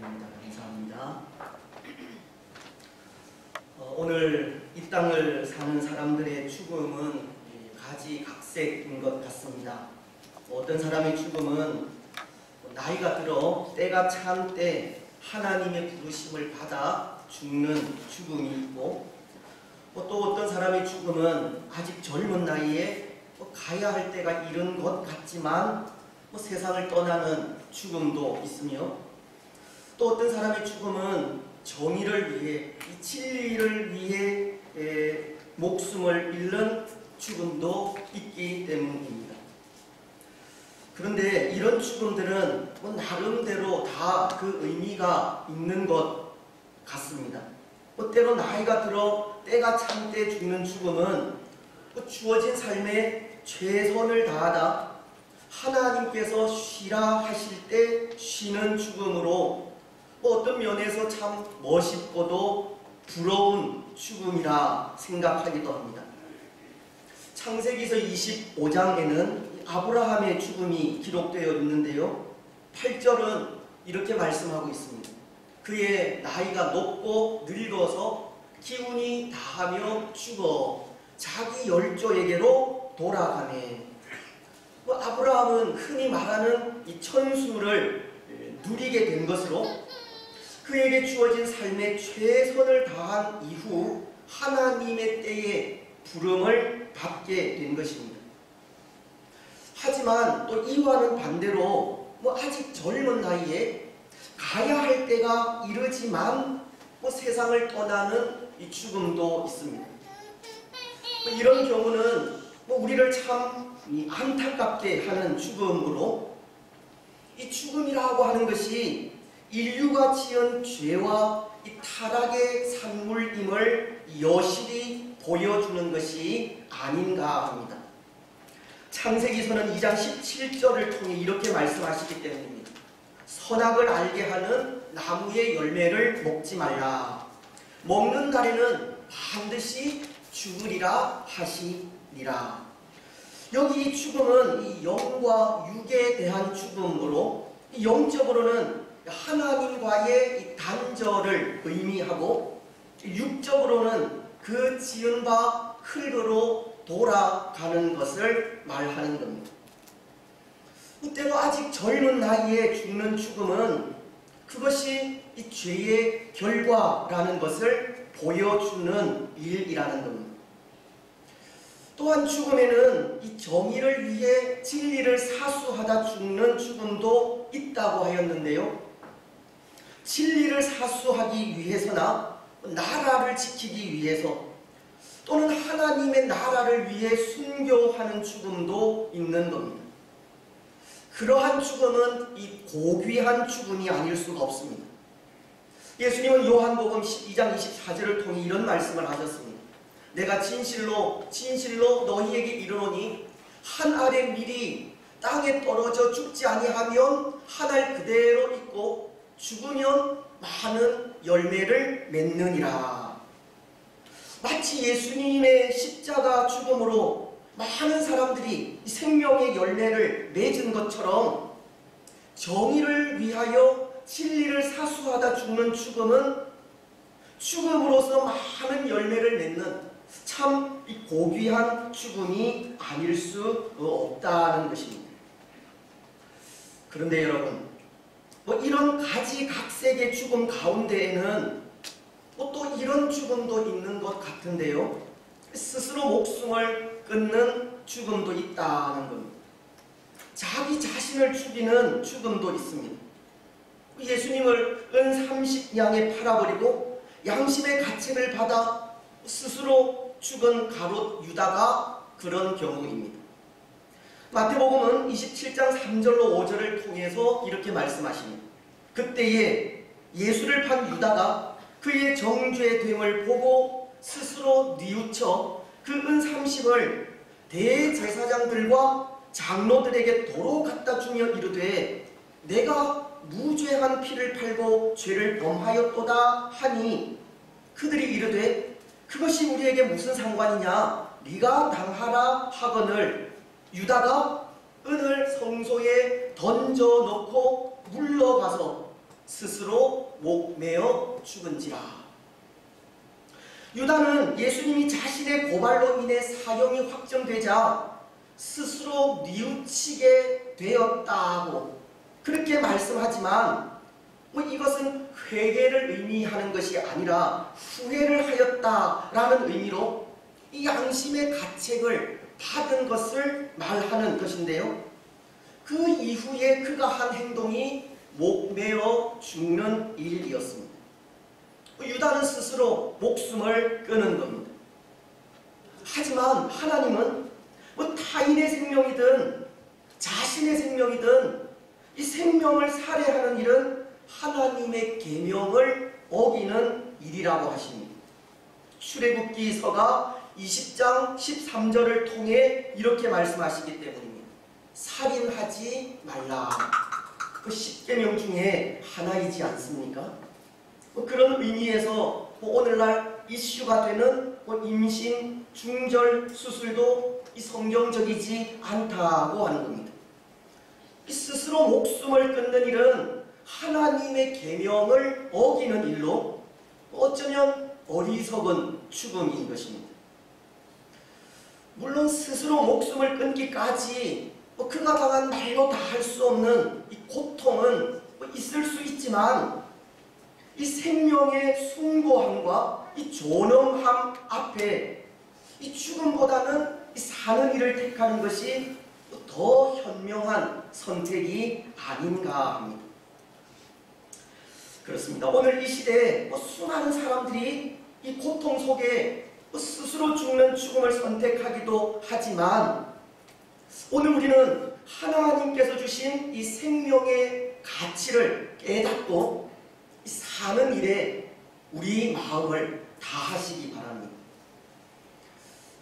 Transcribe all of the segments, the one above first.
부탁드립니다. 감사합니다. 오늘 이 땅을 사는 사람들의 죽음은 가지각색인 것 같습니다. 어떤 사람의 죽음은 나이가 들어 때가 찬 때 하나님의 부르심을 받아 죽는 죽음이 있고, 또 어떤 사람의 죽음은 아직 젊은 나이에 가야 할 때가 이른 것 같지만 세상을 떠나는 죽음도 있으며, 또 어떤 사람의 죽음은 정의를 위해, 이 진리를 위해 목숨을 잃는 죽음도 있기 때문입니다. 그런데 이런 죽음들은 나름대로 다 그 의미가 있는 것 같습니다. 때로 나이가 들어 때가 찬 때 죽는 죽음은 주어진 삶에 최선을 다하다 하나님께서 쉬라 하실 때 쉬는 죽음으로 어떤 면에서 참 멋있고도 부러운 죽음이라 생각하기도 합니다. 창세기서 25장에는 아브라함의 죽음이 기록되어 있는데요, 8절은 이렇게 말씀하고 있습니다. 그의 나이가 높고 늙어서 기운이 다하며 죽어 자기 열조에게로 돌아가네. 아브라함은 흔히 말하는 이 천수를 누리게 된 것으로 그에게 주어진 삶에 최선을 다한 이후 하나님의 때에 부름을 받게 된 것입니다. 하지만 또 이와는 반대로 아직 젊은 나이에 가야 할 때가 이르지만 세상을 떠나는 이 죽음도 있습니다. 이런 경우는 우리를 참 안타깝게 하는 죽음으로, 이 죽음이라고 하는 것이 인류가 지은 죄와 이 타락의 산물임을 여실히 보여주는 것이 아닌가 합니다. 창세기서는 2장 17절을 통해 이렇게 말씀하시기 때문입니다. 선악을 알게 하는 나무의 열매를 먹지 말라. 먹는 날에는 반드시 죽으리라 하시니라. 여기 이 죽음은 이 영과 육에 대한 죽음으로, 영적으로는 하나님과의 이 단절을 의미하고, 육적으로는 그 지은 바 흙으로 돌아가는 것을 말하는 겁니다. 때로 아직 젊은 나이에 죽는 죽음은 그것이 이 죄의 결과라는 것을 보여주는 일이라는 겁니다. 또한 죽음에는 이 정의를 위해 진리를 사수하다 죽는 죽음도 있다고 하였는데요, 진리를 사수하기 위해서나 나라를 지키기 위해서 또는 하나님의 나라를 위해 순교하는 죽음도 있는 겁니다. 그러한 죽음은 이 고귀한 죽음이 아닐 수가 없습니다. 예수님은 요한복음 12장 24절을 통해 이런 말씀을 하셨습니다. 내가 진실로 진실로 너희에게 이르노니 한 알의 밀이 땅에 떨어져 죽지 아니하면 한 알 그대로 있고 죽으면 많은 열매를 맺느니라. 마치 예수님의 십자가 죽음으로 많은 사람들이 생명의 열매를 맺은 것처럼 정의를 위하여 진리를 사수하다 죽는 죽음은 죽음으로서 많은 열매를 맺는 참 고귀한 죽음이 아닐 수 없다는 것입니다. 그런데 여러분, 이런 가지각색의 죽음 가운데에는 또 이런 죽음도 있는 것 같은데요, 스스로 목숨을 끊는 죽음도 있다는 겁니다. 자기 자신을 죽이는 죽음도 있습니다. 예수님을 은 30냥에 팔아버리고 양심의 가책을 받아 스스로 죽은 가롯 유다가 그런 경우입니다. 마태복음은 27장 3절로 5절을 통해서 이렇게 말씀하십니다. 그때에 예수를 판 유다가 그의 정죄됨을 보고 스스로 뉘우쳐 그 은 30을 대제사장들과 장로들에게 도로 갖다 주며 이르되 내가 무죄한 피를 팔고 죄를 범하였도다 하니, 그들이 이르되 그것이 우리에게 무슨 상관이냐, 네가 당하라 하거늘 유다가 은을 성소에 던져놓고 물러가서 스스로 목매어 죽은지라. 유다는 예수님이 자신의 고발로 인해 사형이 확정되자 스스로 뉘우치게 되었다고 그렇게 말씀하지만 이것은 회개를 의미하는 것이 아니라 후회를 하였다라는 의미로 이 양심의 가책을 받은 것을 말하는 것인데요. 그 이후에 그가 한 행동이 목매어 죽는 일이었습니다. 유다는 스스로 목숨을 끊은 겁니다. 하지만 하나님은 타인의 생명이든 자신의 생명이든 이 생명을 살해하는 일은 하나님의 계명을 어기는 일이라고 하십니다. 출애굽기서가 20장 13절을 통해 이렇게 말씀하시기 때문입니다. 살인하지 말라. 그 10계명 중에 하나이지 않습니까? 그런 의미에서 오늘날 이슈가 되는 임신, 중절 수술도 성경적이지 않다고 하는 겁니다. 스스로 목숨을 끊는 일은 하나님의 계명을 어기는 일로 어쩌면 어리석은 죽음인 것입니다. 물론 스스로 목숨을 끊기까지 그가 당한 말로 다 할 수 없는 이 고통은 있을 수 있지만 이 생명의 숭고함과 이 존엄함 앞에 이 죽음보다는 이 사는 일을 택하는 것이 더 현명한 선택이 아닌가 합니다. 그렇습니다. 오늘 이 시대에 수많은 사람들이 이 고통 속에 스스로 죽는 죽음을 선택하기도 하지만 오늘 우리는 하나님께서 주신 이 생명의 가치를 깨닫고 이 사는 일에 우리 마음을 다하시기 바랍니다.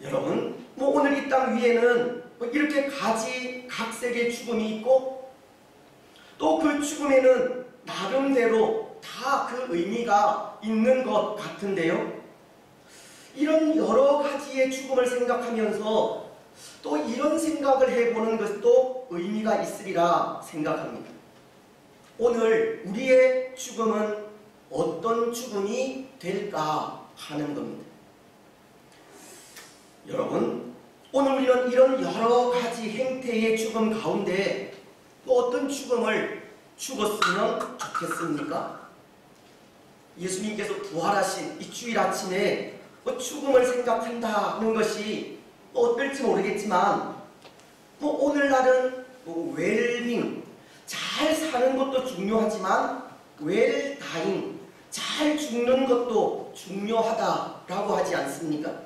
여러분, 오늘 이 땅 위에는 이렇게 가지각색의 죽음이 있고 또 그 죽음에는 나름대로 다 그 의미가 있는 것 같은데요. 이런 여러 가지의 죽음을 생각하면서 또 이런 생각을 해보는 것도 의미가 있으리라 생각합니다. 오늘 우리의 죽음은 어떤 죽음이 될까 하는 겁니다. 여러분, 오늘 우리는 이런 여러 가지 행태의 죽음 가운데 또 어떤 죽음을 죽었으면 좋겠습니까? 예수님께서 부활하신 이 주일 아침에 죽음을 생각한다는 것이 어떨지 모르겠지만 오늘날은 웰빙, 잘 사는 것도 중요하지만 웰다잉, 잘 죽는 것도 중요하다라고 하지 않습니까?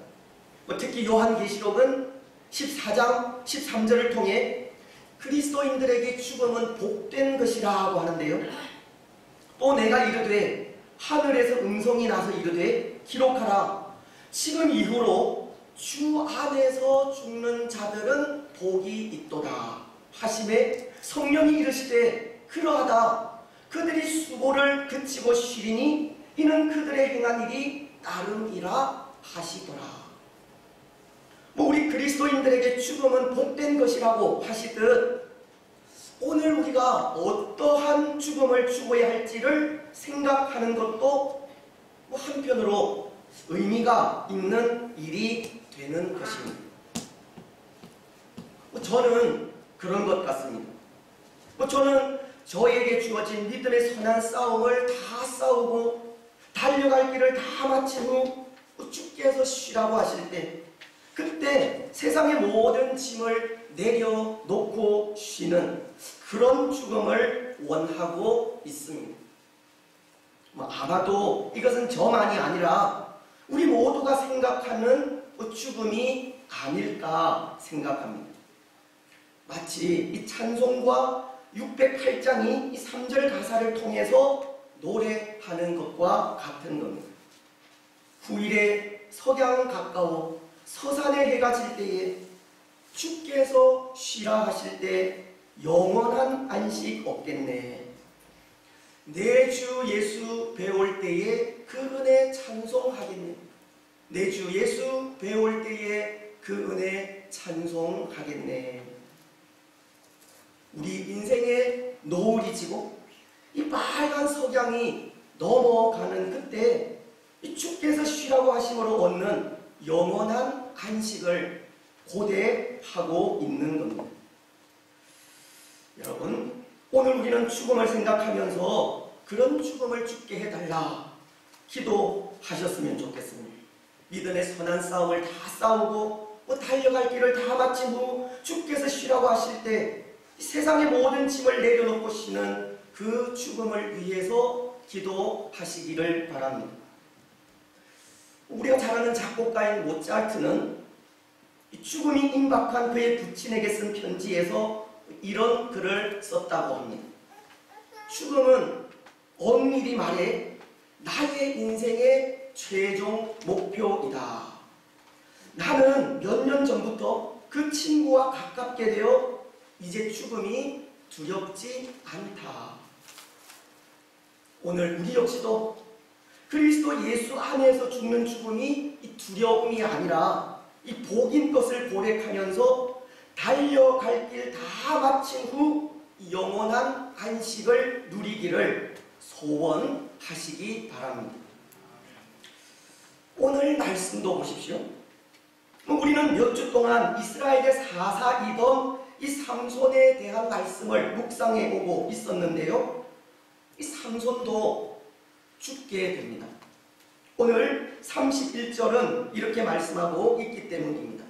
특히 요한계시록은 14장 13절을 통해 그리스도인들에게 죽음은 복된 것이라고 하는데요. 또 내가 이르되 하늘에서 음성이 나서 이르되 기록하라. 지금 이후로 주 안에서 죽는 자들은 복이 있도다 하심에 성령이 이르시되 그러하다. 그들이 수고를 그치고 쉬리니 이는 그들의 행한 일이 따름이라 하시더라. 우리 그리스도인들에게 죽음은 복된 것이라고 하시듯 오늘 우리가 어떠한 죽음을 죽어야 할지를 생각하는 것도 한편으로 의미가 있는 일이 되는 것입니다. 저는 그런 것 같습니다. 저는 저에게 주어진 믿음의 선한 싸움을 다 싸우고 달려갈 길을 다 마친 후 주께서 쉬라고 하실 때 그때 세상의 모든 짐을 내려놓고 쉬는 그런 죽음을 원하고 있습니다. 아마도 이것은 저만이 아니라 우리 모두가 생각하는 죽음이 아닐까 생각합니다. 마치 이 찬송과 608장이 이 3절 가사를 통해서 노래하는 것과 같은 겁니다. 후일에 석양 가까워 서산의 해가 질 때에 주께서 쉬라 하실 때 영원한 안식 없겠네. 내 주 예수 배울 때에 그 은혜 찬송하겠네. 내 주 예수 배울 때에 그 은혜 찬송하겠네. 우리 인생의 노을이 지고 이 빨간 석양 석양이 넘어가는 그때 이 주께서 쉬라고 하심으로 얻는 영원한 안식을 고대하고 있는 겁니다. 여러분, 오늘 우리는 죽음을 생각하면서 그런 죽음을 죽게 해달라 기도하셨으면 좋겠습니다. 믿음의 선한 싸움을 다 싸우고 달려갈 길을 다 마친 후 주께서 쉬라고 하실 때 세상의 모든 짐을 내려놓고 쉬는 그 죽음을 위해서 기도하시기를 바랍니다. 우리가 잘 아는 작곡가인 모차르트는 죽음이 임박한 그의 부친에게 쓴 편지에서 이런 글을 썼다고 합니다. 죽음은 엄밀히 말해 나의 인생의 최종 목표이다. 나는 몇 년 전부터 그 친구와 가깝게 되어 이제 죽음이 두렵지 않다. 오늘 우리 역시도 그리스도 예수 안에서 죽는 죽음이 이 두려움이 아니라 이 복인 것을 고백하면서 달려갈 길 다 마친 후 영원한 안식을 누리기를 소원하시기 바랍니다. 오늘 말씀도 보십시오. 우리는 몇 주 동안 이스라엘의 사사이던 이 삼손에 대한 말씀을 묵상해 오고 있었는데요. 이 삼손도 죽게 됩니다. 오늘 31절은 이렇게 말씀하고 있기 때문입니다.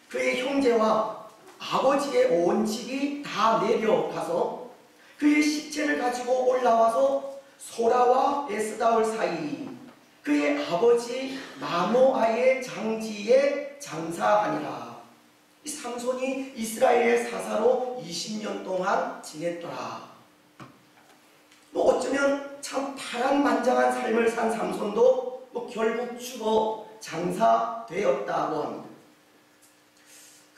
그의 형제와 아버지의 온 집이 다 내려가서 그의 시체를 가지고 올라와서 소라와 에스다올 사이 그의 아버지 마노아의 장지에 장사하니라. 이 삼손이 이스라엘의 사사로 20년 동안 지냈더라. 어쩌면 참 파란만장한 삶을 산 삼손도 결국 죽어 장사되었다고 합니다.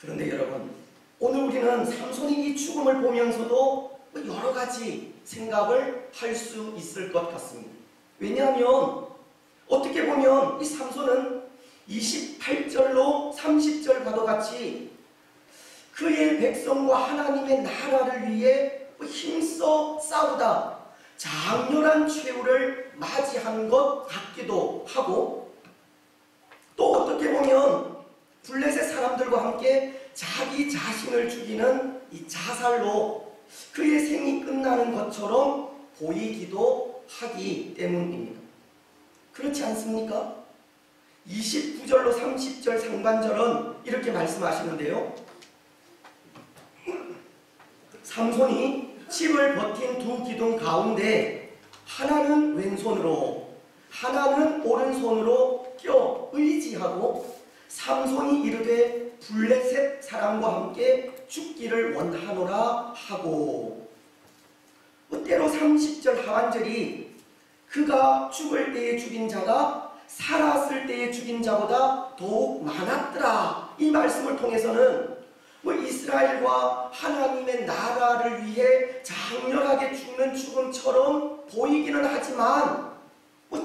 그런데 여러분, 오늘 우리는 삼손이 이 죽음을 보면서도 여러 가지 생각을 할 수 있을 것 같습니다. 왜냐하면 어떻게 보면 이 삼손은 28절로 30절과도 같이 그의 백성과 하나님의 나라를 위해 힘써 싸우다 장렬한 최후를 맞이한 것 같기도 하고, 또 어떻게 보면 블레셋 사람들과 함께 자기 자신을 죽이는 이 자살로 그의 생이 끝나는 것처럼 보이기도 하기 때문입니다. 그렇지 않습니까? 29절로 30절 상반절은 이렇게 말씀하시는데요. 삼손이 집을 버틴 두 기둥 가운데 하나는 왼손으로 하나는 오른손으로 껴 의지하고 삼손이 이르되 블레셋 사람과 함께 죽기를 원하노라 하고, 때로 30절 하반절이 그가 죽을 때에 죽인 자가 살았을 때에 죽인 자보다 더욱 많았더라, 이 말씀을 통해서는 이스라엘과 하나님의 나라를 위해 장렬하게 죽는 죽음처럼 보이기는 하지만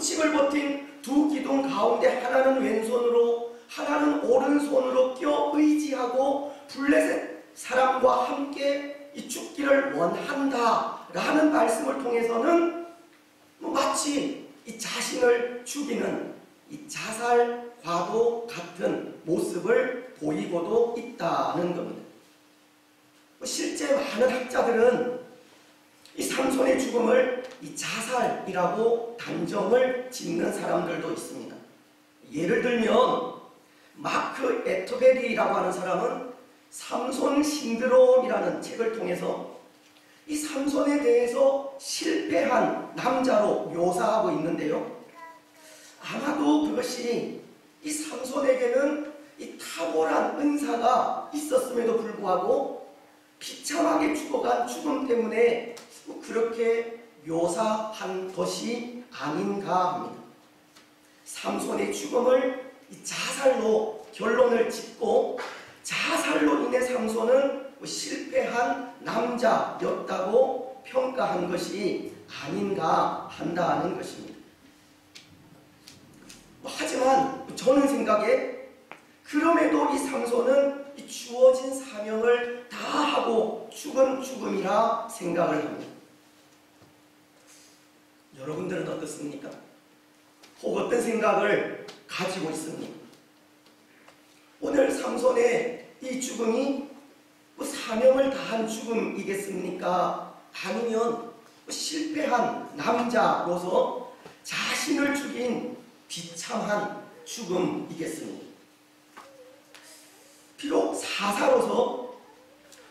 집을 버틴 두 기둥 가운데 하나는 왼손으로 하나는 오른손으로 껴 의지하고 블레셋 사람과 함께 이 죽기를 원한다 라는 말씀을 통해서는 마치 이 자신을 죽이는 이 자살과도 같은 모습을 보이고도 있다는 겁니다. 실제 많은 학자들은 이 삼손의 죽음을 이 자살이라고 단정을 짓는 사람들도 있습니다. 예를 들면 마크 에토베리라고 하는 사람은 삼손 신드롬이라는 책을 통해서 이 삼손에 대해서 실패한 남자로 묘사하고 있는데요. 아마도 그것이 이 삼손에게는 이 탁월한 은사가 있었음에도 불구하고 비참하게 죽어간 죽음 때문에 그렇게 묘사한 것이 아닌가 합니다. 삼손의 죽음을 이 자살로 결론을 짓고 자살로 인해 삼손은 실패한 남자였다고 평가한 것이 아닌가 한다는 것입니다. 하지만 저는 생각에 그럼에도 이 삼손은 이 주어진 사명을 다하고 죽은 죽음이라 생각을 합니다. 여러분들은 어떻습니까? 혹 어떤 생각을 가지고 있습니까? 오늘 삼손의 이 죽음이 사명을 다한 죽음이겠습니까? 아니면 실패한 남자로서 자신을 죽인 비참한 죽음이겠습니까? 비록 사사로서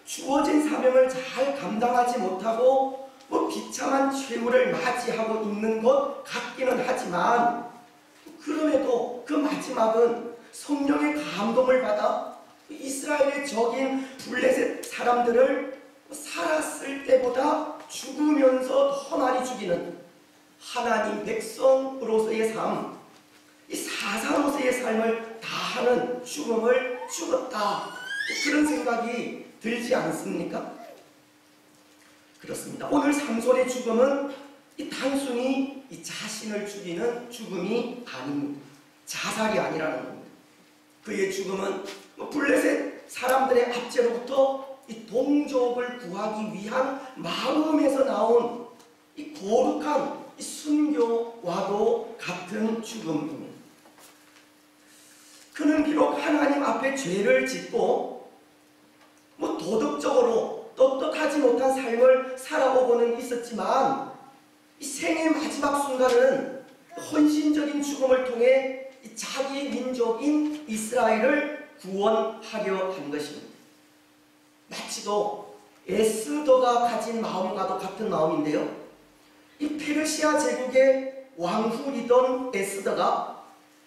주어진 사명을 잘 감당하지 못하고 비참한 최후를 맞이하고 있는 것 같기는 하지만, 그럼에도 그 마지막은 성령의 감동을 받아 이스라엘의 적인 블레셋 사람들을 살았을 때보다 죽으면서 더 많이 죽이는 하나님 백성으로서의 삶, 이 사사로서의 삶을 다하는 죽음을 죽었다, 그런 생각이 들지 않습니까? 그렇습니다. 오늘 삼손의 죽음은 단순히 자신을 죽이는 죽음이 아닙니다. 자살이 아니라는 겁니다. 그의 죽음은 블레셋 사람들의 압제로부터 이 동족을 구하기 위한 마음에서 나온 이 거룩한 이 순교와도 같은 죽음입니다. 그는 비록 하나님 앞에 죄를 짓고 도덕적으로 떳떳하지 못한 삶을 살아오고는 있었지만, 이 생의 마지막 순간은 헌신적인 죽음을 통해 자기 민족인 이스라엘을 구원하려 한 것입니다. 마치도 에스더가 가진 마음과도 같은 마음인데요. 이 페르시아 제국의 왕후이던 에스더가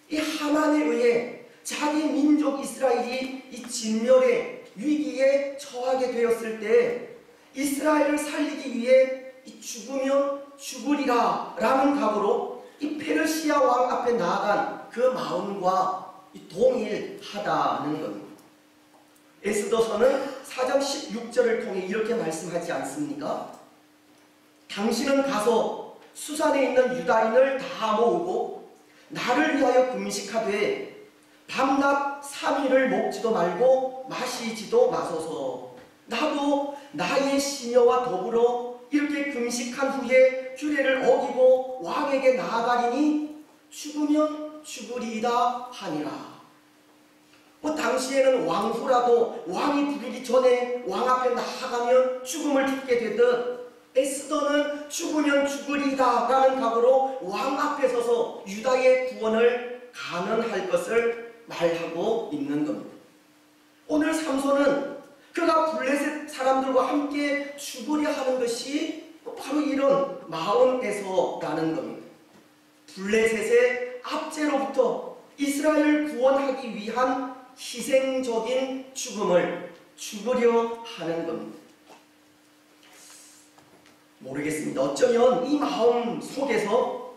이 하만에 의해 자기 민족 이스라엘이 이 진멸의 위기에 처하게 되었을 때 이스라엘을 살리기 위해 죽으면 죽으리라 라는 각오로 이 페르시아 왕 앞에 나아간 그 마음과 동일하다는 겁니다. 에스더서는 4장 16절을 통해 이렇게 말씀하지 않습니까? 당신은 가서 수산에 있는 유다인을 다 모으고 나를 위하여 금식하되 밤낮 3일을 먹지도 말고 마시지도 마소서. 나도 나의 시녀와 더불어 이렇게 금식한 후에 규례를 어기고 왕에게 나아가리니 죽으면 죽으리이다 하니라. 당시에는 왕후라도 왕이 부르기 전에 왕 앞에 나아가면 죽음을 듣게 되듯, 에스더는 죽으면 죽으리이다 라는 각오로 왕 앞에 서서 유다의 구원을 가능할 것을 말하고 있는 겁니다. 오늘 삼손은 그가 블레셋 사람들과 함께 죽으려 하는 것이 바로 이런 마음에서라는 겁니다. 블레셋의 압제로부터 이스라엘을 구원하기 위한 희생적인 죽음을 죽으려 하는 겁니다. 모르겠습니다. 어쩌면 이 마음 속에서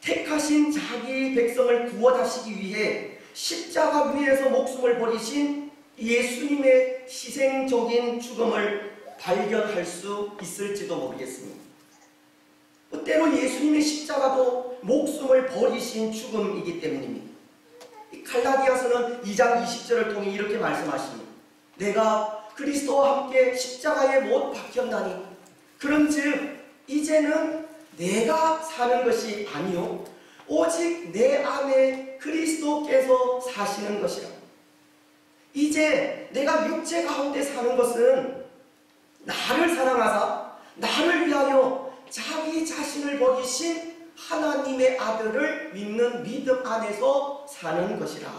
택하신 자기 백성을 구원하시기 위해 십자가 위에서 목숨을 버리신 예수님의 희생적인 죽음을 발견할 수 있을지도 모르겠습니다. 때로 예수님의 십자가도 목숨을 버리신 죽음이기 때문입니다. 갈라디아서는 2장 20절을 통해 이렇게 말씀하십니다. 내가 그리스도와 함께 십자가에 못 박혔나니 그런즉 이제는 내가 사는 것이 아니요 오직 내 안에 그리스도께서 사시는 것이라. 이제 내가 육체 가운데 사는 것은 나를 사랑하사 나를 위하여 자기 자신을 버리신 하나님의 아들을 믿는 믿음 안에서 사는 것이라.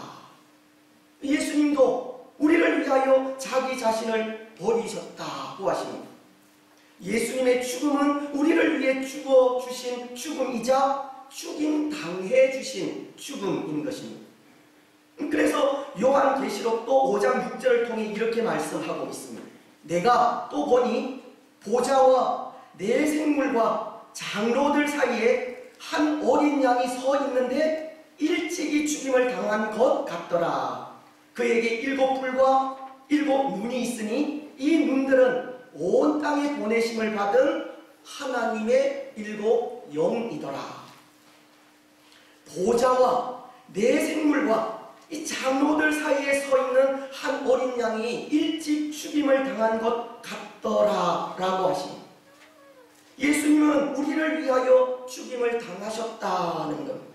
예수님도 우리를 위하여 자기 자신을 버리셨다고 하십니다. 예수님의 죽음은 우리를 위해 죽어주신 죽음이자 죽임 당해 주신 죽음인 것입니다. 그래서 요한계시록도 5장 6절을 통해 이렇게 말씀하고 있습니다. 내가 또 보니 보좌와 네 생물과 장로들 사이에 한 어린 양이 서 있는데 일찍이 죽임을 당한 것 같더라. 그에게 7뿔과 7눈이 있으니 이 눈들은 온 땅에 보내심을 받은 하나님의 7 영이더라. 보좌와 네 생물과 이 장로들 사이에 서 있는 한 어린 양이 일찍 죽임을 당한 것 같더라 라고 하십니다. 예수님은 우리를 위하여 죽임을 당하셨다는 것.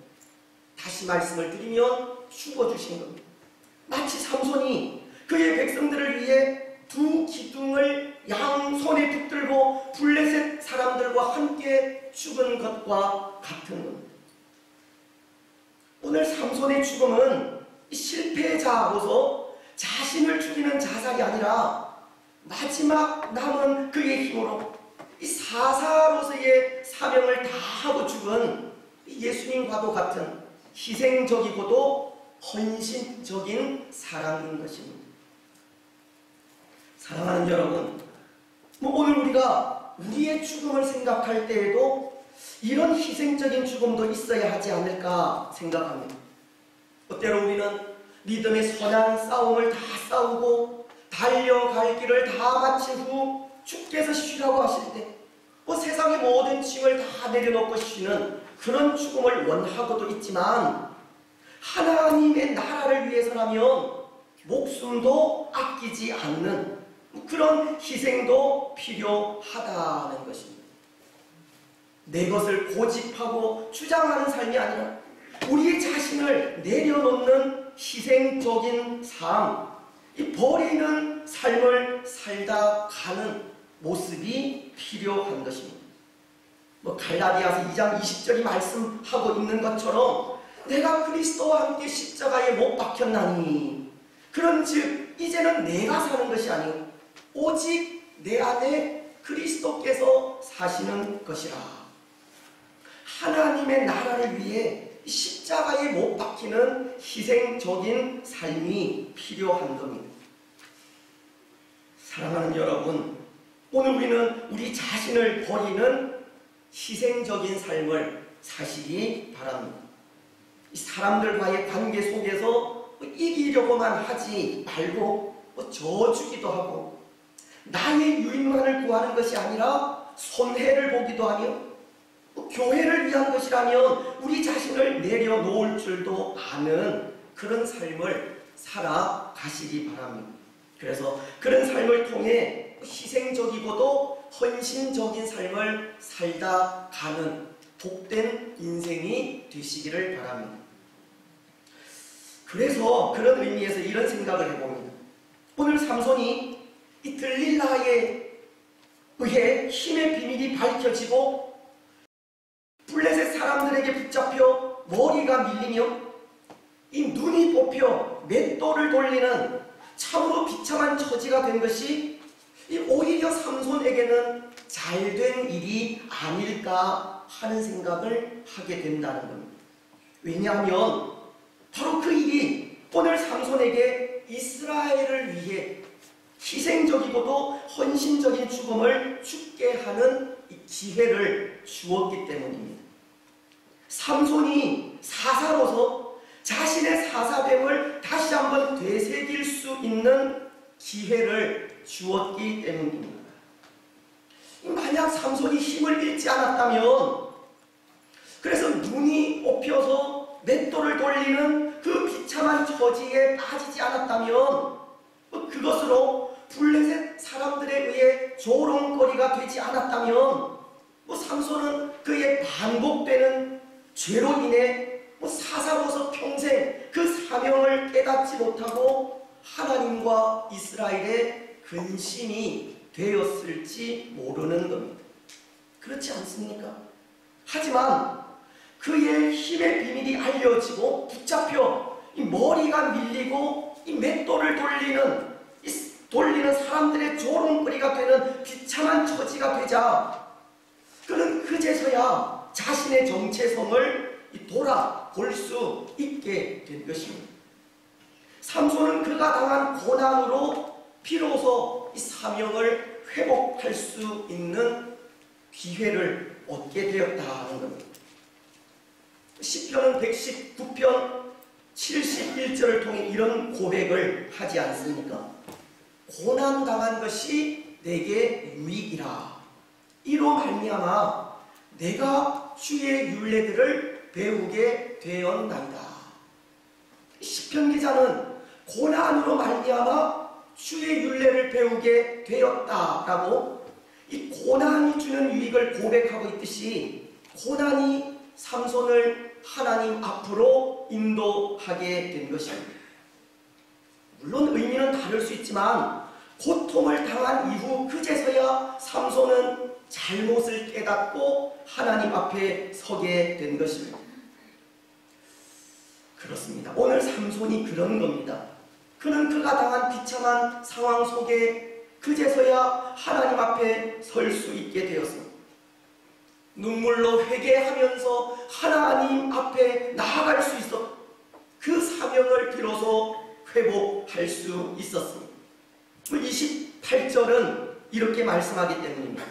다시 말씀을 드리면 죽어주신 겁니다. 마치 삼손이 그의 백성들을 위해 두 기둥을 양손에 붙들고 블레셋 사람들과 함께 죽은 것과 같은 겁니다. 오늘 삼손의 죽음은 실패자로서 자신을 죽이는 자살이 아니라 마지막 남은 그의 힘으로 이 사사로서의 사명을 다하고 죽은 예수님과도 같은 희생적이고도 헌신적인 사랑인 것입니다. 사랑하는 여러분, 오늘 우리가 우리의 죽음을 생각할 때에도 이런 희생적인 죽음도 있어야 하지 않을까 생각합니다. 때로 우리는 믿음의 선한 싸움을 다 싸우고 달려갈 길을 다 마친 후 주께서 쉬라고 하실 때 세상의 모든 짐을 다 내려놓고 쉬는 그런 죽음을 원하고도 있지만, 하나님의 나라를 위해서라면 목숨도 아끼지 않는 그런 희생도 필요하다는 것입니다. 내 것을 고집하고 주장하는 삶이 아니라 우리의 자신을 내려놓는 희생적인 삶, 이 버리는 삶을 살다 가는 모습이 필요한 것입니다. 갈라디아서 2장 20절이 말씀하고 있는 것처럼 내가 그리스도와 함께 십자가에 못 박혔나니 그런즉 이제는 내가 사는 것이 아니오 오직 내 안에 그리스도께서 사시는 것이라. 하나님의 나라를 위해 십자가에 못 박히는 희생적인 삶이 필요한 겁니다. 사랑하는 여러분, 오늘 우리는 우리 자신을 버리는 희생적인 삶을 사시기 바랍니다. 사람들과의 관계 속에서 이기려고만 하지 말고 져주기도 하고 나의 유익만을 구하는 것이 아니라 손해를 보기도 하며 교회를 위한 것이라면 우리 자신을 내려놓을 줄도 아는 그런 삶을 살아가시기 바랍니다. 그래서 그런 삶을 통해 희생적이고도 헌신적인 삶을 살다 가는 복된 인생이 되시기를 바랍니다. 그래서 그런 의미에서 이런 생각을 해봅니다. 오늘 삼손이 이 들릴라에 의해 힘의 비밀이 밝혀지고 블레셋 사람들에게 붙잡혀 머리가 밀리며 이 눈이 뽑혀 맷돌을 돌리는 참으로 비참한 처지가 된 것이 오히려 삼손에게는 잘된 일이 아닐까 하는 생각을 하게 된다는 겁니다. 왜냐하면 바로 그 일이 오늘 삼손에게 이스라엘을 위해 희생적이고도 헌신적인 죽음을 죽게 하는 기회를 주었기 때문입니다. 삼손이 사사로서 자신의 사사됨을 다시 한번 되새길 수 있는 기회를 주었기 때문입니다. 만약 삼손이 힘을 잃지 않았다면, 그래서 눈이 뽑혀서 맷돌을 돌리는 그 비참한 처지에 빠지지 않았다면, 그것으로 블레셋 사람들에 의해 조롱거리가 되지 않았다면, 삼손은 그의 반복되는 죄로 인해 사사로서 평생 그 사명을 깨닫지 못하고 하나님과 이스라엘의 근심이 되었을지 모르는 겁니다. 그렇지 않습니까? 하지만 그의 힘의 비밀이 알려지고 붙잡혀 이 머리가 밀리고 이 맷돌을 돌리는 사람들의 조롱거리가 되는 비참한 처지가 되자 그는 그제서야 자신의 정체성을 돌아볼 수 있게 된 것입니다. 삼손은 그가 당한 고난으로 비로소 이 사명을 회복할 수 있는 기회를 얻게 되었다는 겁니다. 시편은 119편 71절을 통해 이런 고백을 하지 않습니까? 고난당한 것이 내게 유익이라. 이로 말미암아 내가 주의 율례들을 배우게 되었나이다. 시편 기자는 고난으로 말미암아 주의 율례를 배우게 되었다라고 이 고난이 주는 유익을 고백하고 있듯이 고난이 삼손을 하나님 앞으로 인도하게 된 것입니다. 물론 의미는 다를 수 있지만 고통을 당한 이후 그제서야 삼손은 잘못을 깨닫고 하나님 앞에 서게 된 것입니다. 그렇습니다. 오늘 삼손이 그런 겁니다. 그는 그가 당한 비참한 상황 속에 그제서야 하나님 앞에 설 수 있게 되었습니다. 눈물로 회개하면서 하나님 앞에 나아갈 수 있었고 그 사명을 비로소 회복할 수 있었습니다. 28절은 이렇게 말씀하기 때문입니다.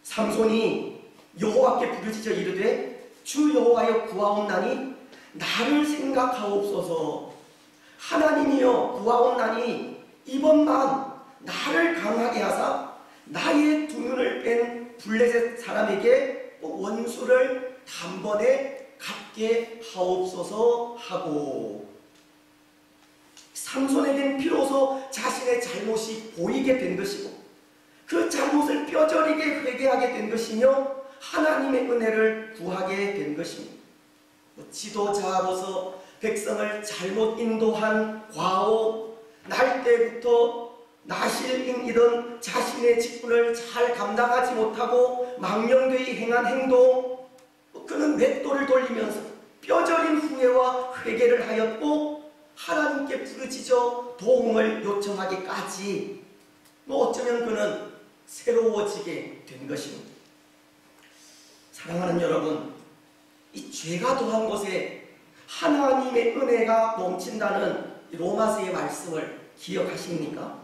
삼손이 여호와께 부르짖어 이르되 주 여호와여 구하옵나니 나를 생각하옵소서. 하나님이여 구하옵나니 이번만 나를 강하게 하사 나의 두 눈을 뺀 블레셋 사람에게 원수를 단번에 갚게 하옵소서 하고, 삼손에겐 비로소 자신의 잘못이 보이게 된 것이고 그 잘못을 뼈저리게 회개하게 된 것이며 하나님의 은혜를 구하게 된 것입니다. 지도자로서 백성을 잘못 인도한 과오, 날 때부터 나실인이던 자신의 직분을 잘 감당하지 못하고 망령되이 행한 행동, 그는 맷돌을 돌리면서 뼈저린 후회와 회개를 하였고 하나님께 부르짖어 도움을 요청하기까지 어쩌면 그는 새로워지게 된 것입니다. 사랑하는 여러분, 이 죄가 더한 것에 하나님의 은혜가 넘친다는 로마서의 말씀을 기억하십니까?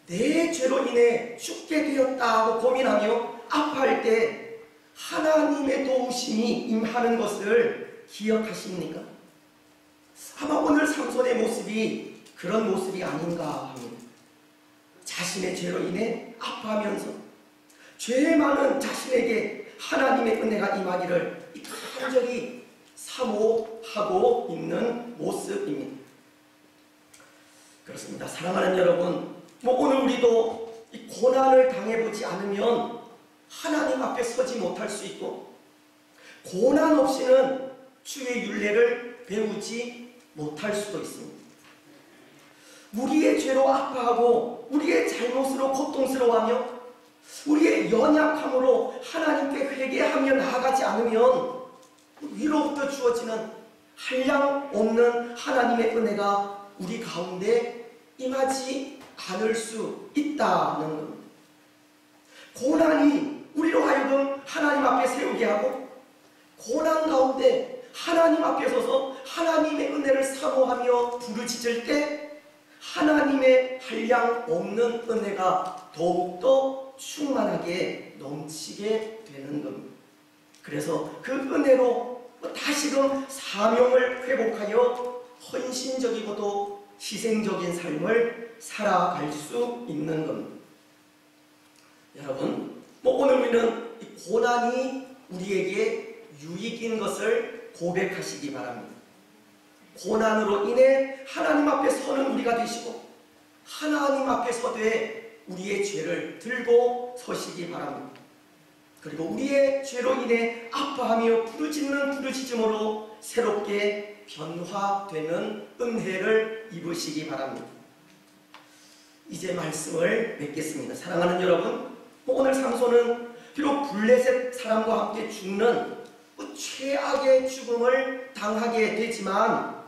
내 죄로 인해 죽게 되었다고 고민하며 아파할 때 하나님의 도우심이 임하는 것을 기억하십니까? 아마 오늘 삼손의 모습이 그런 모습이 아닌가 합니다. 자신의 죄로 인해 아파하면서 죄 많은 자신에게 하나님의 은혜가 임하기를 간절히 사모하고 있는 모습입니다. 그렇습니다. 사랑하는 여러분, 오늘 우리도 이 고난을 당해보지 않으면 하나님 앞에 서지 못할 수 있고 고난 없이는 주의 율례를 배우지 못할 수도 있습니다. 우리의 죄로 아파하고 우리의 잘못으로 고통스러워하며 우리의 연약함으로 하나님께 회개하며 나아가지 않으면 위로부터 주어지는 한량 없는 하나님의 은혜가 우리 가운데 임하지 않을 수 있다는 겁니다. 고난이 우리로 하여금 하나님 앞에 세우게 하고 고난 가운데 하나님 앞에 서서 하나님의 은혜를 사모하며 부르짖을 때 하나님의 한량 없는 은혜가 더욱더 충만하게 넘치게 되는 겁니다. 그래서 그 은혜로 다시금 사명을 회복하여 헌신적이고도 희생적인 삶을 살아갈 수 있는 겁니다. 여러분, 오늘 우리는 이 고난이 우리에게 유익인 것을 고백하시기 바랍니다. 고난으로 인해 하나님 앞에 서는 우리가 되시고 하나님 앞에 서되 우리의 죄를 들고 서시기 바랍니다. 그리고 우리의 죄로 인해 아파하며 부르짖는 부르짖음으로 새롭게 변화되는 은혜를 입으시기 바랍니다. 이제 말씀을 맺겠습니다. 사랑하는 여러분, 오늘 삼손은 비록 블레셋 사람과 함께 죽는 최악의 죽음을 당하게 되지만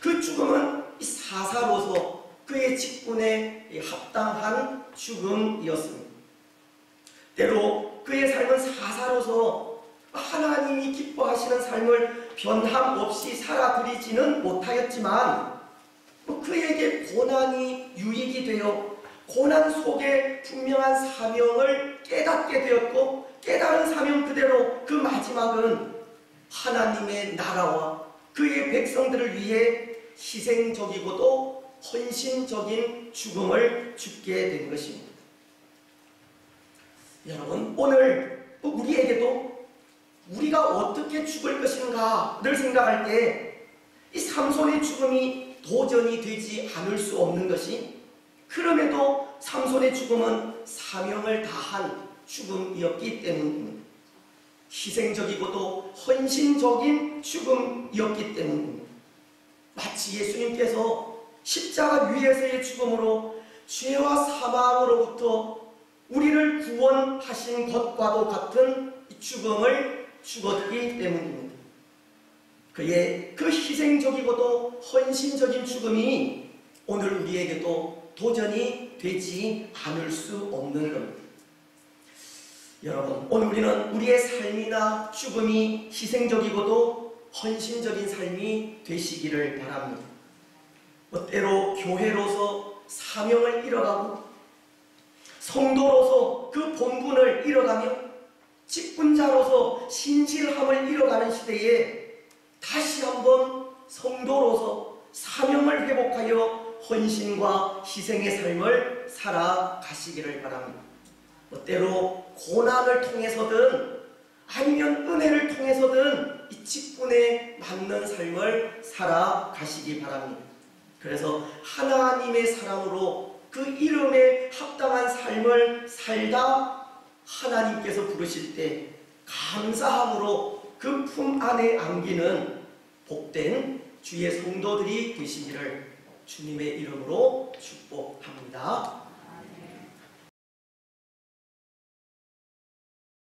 그 죽음은 사사로서 그의 직분에 합당한 죽음이었습니다. 때로 그의 삶은 사사로서 하나님이 기뻐하시는 삶을 변함없이 살아드리지는 못하였지만 그에게 고난이 유익이 되어 고난 속에 분명한 사명을 깨닫게 되었고 깨달은 사명 그대로 그 마지막은 하나님의 나라와 그의 백성들을 위해 희생적이고도 헌신적인 죽음을 죽게 된 것입니다. 여러분, 오늘 우리에게도 우리가 어떻게 죽을 것인가를 생각할 때 이 삼손의 죽음이 도전이 되지 않을 수 없는 것이, 그럼에도 삼손의 죽음은 사명을 다한 죽음이었기 때문입니다. 희생적이고도 헌신적인 죽음이었기 때문입니다. 마치 예수님께서 십자가 위에서의 죽음으로 죄와 사망으로부터 우리를 구원하신 것과도 같은 죽음을 죽었기 때문입니다. 그의 그 희생적이고도 헌신적인 죽음이 오늘 우리에게도 도전이 되지 않을 수 없는 겁니다. 여러분, 오늘 우리는 우리의 삶이나 죽음이 희생적이고도 헌신적인 삶이 되시기를 바랍니다. 때로 교회로서 사명을 잃어가고 성도로서 그 본분을 잃어가며 직분자로서 신실함을 잃어가는 시대에 다시 한번 성도로서 사명을 회복하여 헌신과 희생의 삶을 살아가시기를 바랍니다. 때로 고난을 통해서든 아니면 은혜를 통해서든 이 직분에 맞는 삶을 살아가시기 바랍니다. 그래서 하나님의 사람으로 그 이름에 합당한 삶을 살다 하나님께서 부르실 때 감사함으로 그 품 안에 안기는 복된 주의 성도들이 되시기를 주님의 이름으로 축복합니다.